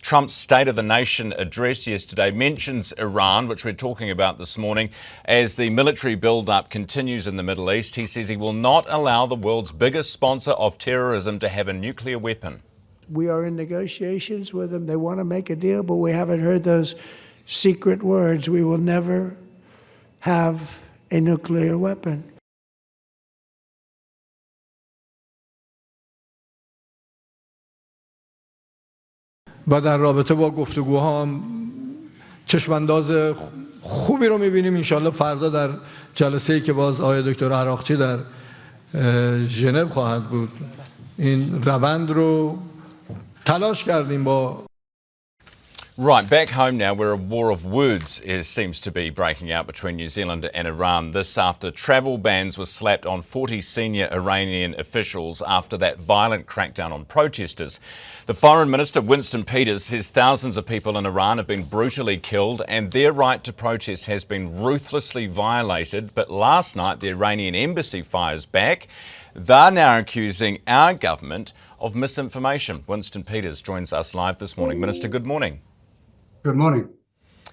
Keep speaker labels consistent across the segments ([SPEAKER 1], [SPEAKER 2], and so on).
[SPEAKER 1] Trump's State of the Nation address yesterday mentions Iran, which we're talking about this morning, as the military build-up continues in the Middle East. He says he will not allow the world's biggest sponsor of terrorism to have a nuclear weapon.
[SPEAKER 2] We are in negotiations with them. They want to make a deal, but we haven't heard those secret words. We will never have a nuclear weapon.
[SPEAKER 3] و در رابطه با گفتگوها هم چشمانداز خوبی رو می‌بینیم انشالله فردا در جلسه‌ای که باز آقای دکتر عراقچی در ژنو خواهد بود این روند رو تلاش کردیم با
[SPEAKER 1] Right, back home now, where a war of words seems to be breaking out between New Zealand and Iran. This after travel bans were slapped on 40 senior Iranian officials after that violent crackdown on protesters. The Foreign Minister Winston Peters says thousands of people in Iran have been brutally killed and their right to protest has been ruthlessly violated. But last night, the Iranian embassy fires back. They're now accusing our government of misinformation. Winston Peters joins us live this morning. Minister, good morning.
[SPEAKER 4] Good morning.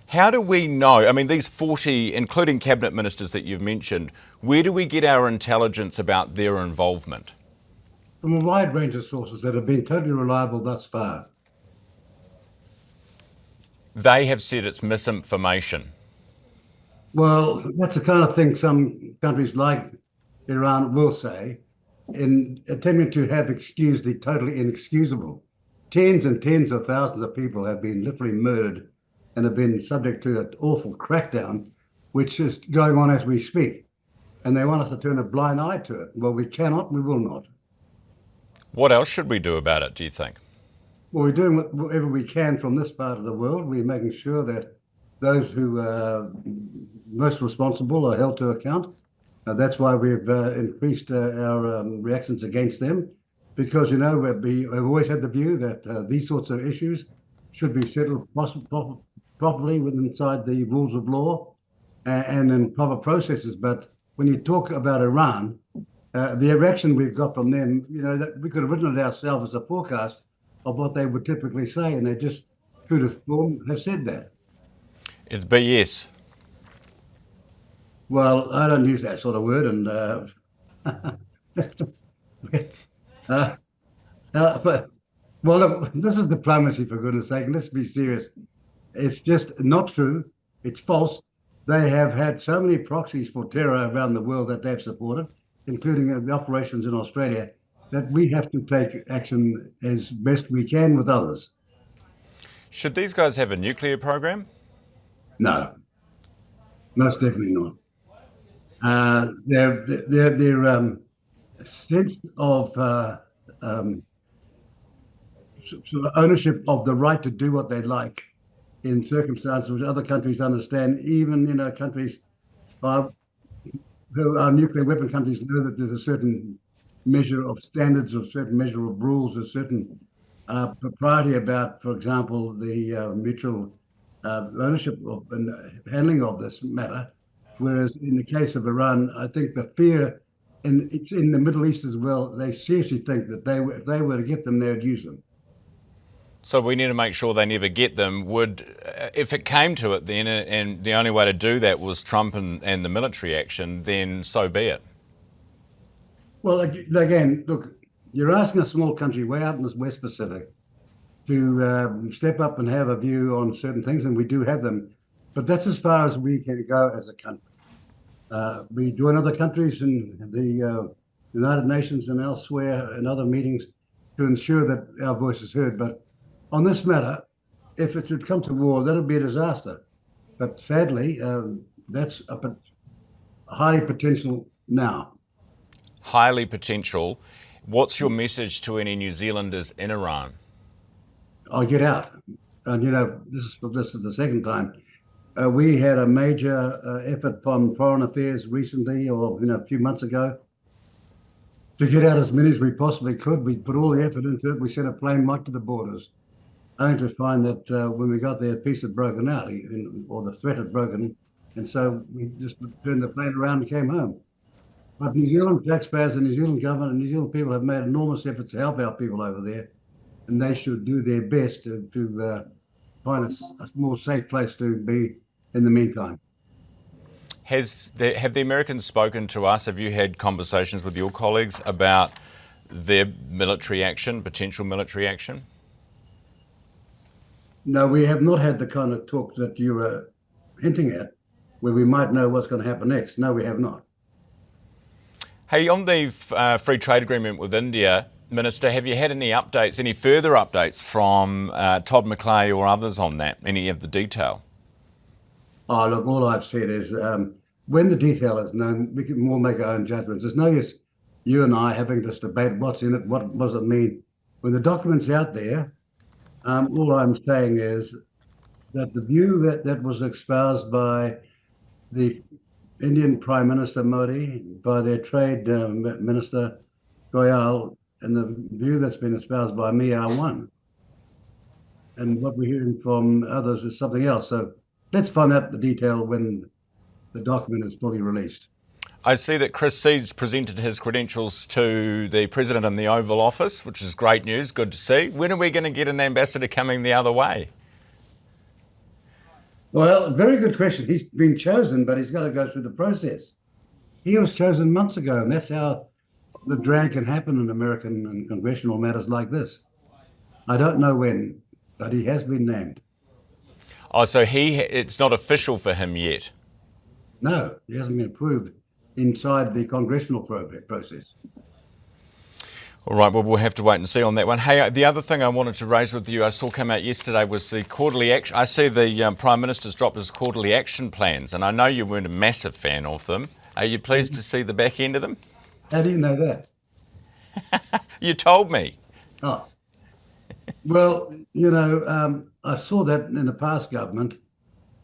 [SPEAKER 1] How do we know, I mean, these 40, including cabinet ministers that you've mentioned, where do we get our intelligence about their involvement?
[SPEAKER 4] From a wide range of sources that have been totally reliable thus far.
[SPEAKER 1] They have said it's misinformation.
[SPEAKER 4] Well, that's the kind of thing some countries like Iran will say in attempting to have excused the totally inexcusable. Tens and tens of thousands of people have been literally murdered and have been subject to an awful crackdown, which is going on as we speak. And they want us to turn a blind eye to it. Well, we cannot, we will not.
[SPEAKER 1] What else should we do about it, do you think?
[SPEAKER 4] Well, we're doing whatever we can from this part of the world. We're making sure that those who are most responsible are held to account. That's why we've increased our reactions against them. Because, you know, we've always had the view that these sorts of issues should be settled properly inside the rules of law and in proper processes. But when you talk about Iran, the reaction we've got from them, you know, that we could have written it ourselves as a forecast of what they would typically say, and they just true to form have said that.
[SPEAKER 1] It's BS.
[SPEAKER 4] Well, I don't use that sort of word, and but, well, look, this is diplomacy, for goodness sake. Let's be serious. It's just not true. It's false. They have had so many proxies for terror around the world that they've supported, including the operations in Australia, that we have to take action as best we can with others.
[SPEAKER 1] Should these guys have a nuclear program?
[SPEAKER 4] No, most definitely not. Their sense of sort of ownership of the right to do what they like in circumstances which other countries understand, even, you know, countries who are nuclear weapon countries know that there's a certain measure of standards, a certain measure of rules, a certain propriety about, for example, the mutual ownership of and handling of this matter. Whereas in the case of Iran, I think the fear, and it's in the Middle East as well, they seriously think that if they were to get them, they would use them.
[SPEAKER 1] So we need to make sure they never get them. If it came to it then, and the only way to do that was Trump and the military action, then so be it.
[SPEAKER 4] Well, again, look, you're asking a small country way out in the West Pacific to step up and have a view on certain things, and we do have them. But that's as far as we can go as a country. We join other countries in the United Nations and elsewhere in other meetings to ensure that our voice is heard. But on this matter, if it should come to war, that'll be a disaster. But sadly, that's a highly potential now.
[SPEAKER 1] Highly potential. What's your message to any New Zealanders in Iran?
[SPEAKER 4] I'll get out. And, you know, this is the second time. We had a major effort from Foreign Affairs recently, or, you know, a few months ago, to get out as many as we possibly could. We put all the effort into it. We sent a plane right to the borders, only to find that when we got there, a piece had broken out, or the threat had broken, and so we just turned the plane around and came home. But New Zealand taxpayers and New Zealand government and New Zealand people have made enormous efforts to help our people over there. and they should do their best to find a more safe place to be in the meantime.
[SPEAKER 1] Have the Americans spoken to us? Have you had conversations with your colleagues about their military action, potential military action?
[SPEAKER 4] No, we have not had the kind of talk that you were hinting at, where we might know what's going to happen next. No, we have not.
[SPEAKER 1] Hey, on the free trade agreement with India, Minister, have you had any updates, any further updates from Todd McClay or others on that, any of the detail?
[SPEAKER 4] Oh, look, all I've said is when the detail is known, we can more make our own judgments. There's no use you and I having this debate, what's in it, what does it mean? When the document's out there, all I'm saying is that the view that was espoused by the Indian Prime Minister Modi, by their Trade Minister Goyal, and the view that's been espoused by me are one. And what we're hearing from others is something else. So let's find out the detail when the document is fully released.
[SPEAKER 1] I see that Chris Seeds presented his credentials to the President in the Oval Office, which is great news, good to see. When are we going to get an ambassador coming the other way?
[SPEAKER 4] Well, very good question. He's been chosen, but he's got to go through the process. He was chosen months ago, and that's how the drag can happen in American and congressional matters like this. I don't know when, but he has been named.
[SPEAKER 1] Oh, so it's not official for him yet?
[SPEAKER 4] No, he hasn't been approved inside the congressional process.
[SPEAKER 1] All right, well, we'll have to wait and see on that one. Hey, the other thing I wanted to raise with you, I saw come out yesterday, was the quarterly action. I see the Prime Minister's dropped his quarterly action plans, and I know you weren't a massive fan of them. Are you pleased to see the back end of them?
[SPEAKER 4] How do you know that?
[SPEAKER 1] You told me.
[SPEAKER 4] Oh, well, I saw that in the past government,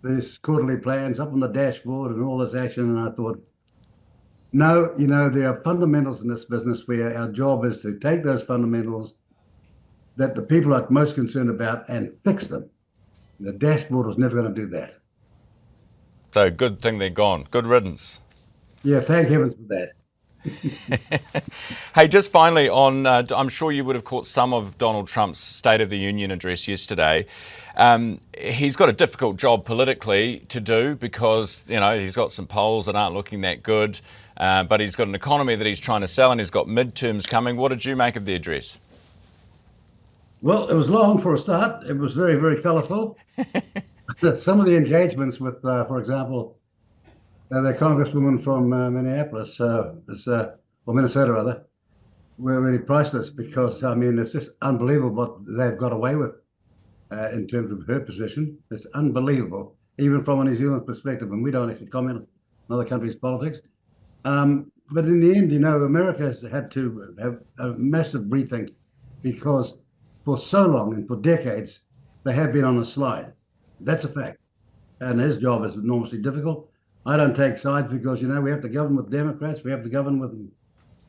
[SPEAKER 4] these quarterly plans up on the dashboard and all this action, and I thought, no, there are fundamentals in this business where our job is to take those fundamentals that the people are most concerned about and fix them. The dashboard was never going to do that.
[SPEAKER 1] So good thing they're gone. Good riddance.
[SPEAKER 4] Yeah, thank heavens for that.
[SPEAKER 1] Hey, just finally on, I'm sure you would have caught some of Donald Trump's State of the Union address yesterday. He's got a difficult job politically to do because, he's got some polls that aren't looking that good, but he's got an economy that he's trying to sell and he's got midterms coming. What did you make of the address?
[SPEAKER 4] Well, it was long for a start. It was very, very colourful. Some of the engagements with, for example, the congresswoman from Minneapolis, or Minnesota rather, were really priceless because, it's just unbelievable what they've got away with in terms of her position. It's unbelievable, even from a New Zealand perspective, and we don't actually comment on other countries' politics. But in the end, America has had to have a massive rethink because for so long and for decades, they have been on a slide. That's a fact. And his job is enormously difficult. I don't take sides because, we have to govern with Democrats. We have to govern with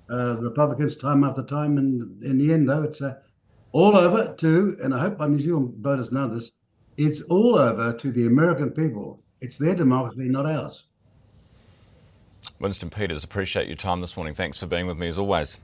[SPEAKER 4] Republicans time after time. And in the end, though, it's all over to, and I hope our New Zealand voters know this, it's all over to the American people. It's their democracy, not ours.
[SPEAKER 1] Winston Peters, appreciate your time this morning. Thanks for being with me as always.